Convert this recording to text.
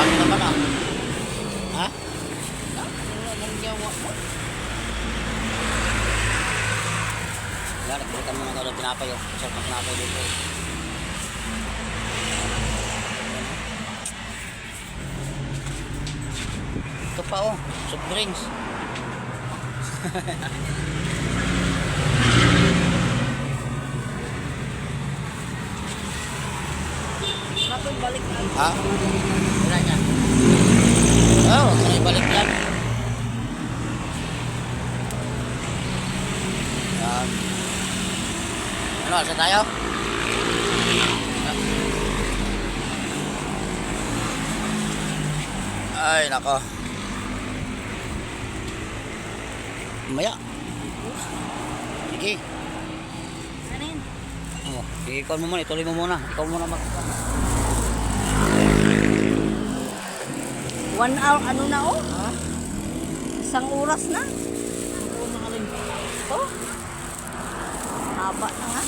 dami naman ah. Ha? Anong yawa mo? Yan, nagbutan mo na daw ng tinapay oh. Sarap ng tinapay dito. Ito pa oh, soft drinks. Kapag balik na. Ha? Wala niya. Oh, huwag na ibalik yan. Yan. Ano, asa tayo? Ay, nako. Maya. Sige. Ano yun? Oh, ikaw mo muna, ituloy mo muna. Ikaw muna mag... 1 hour, ano na oh? Ha? Isang oras na. Oo, nakalin. Oh. Haba na nga.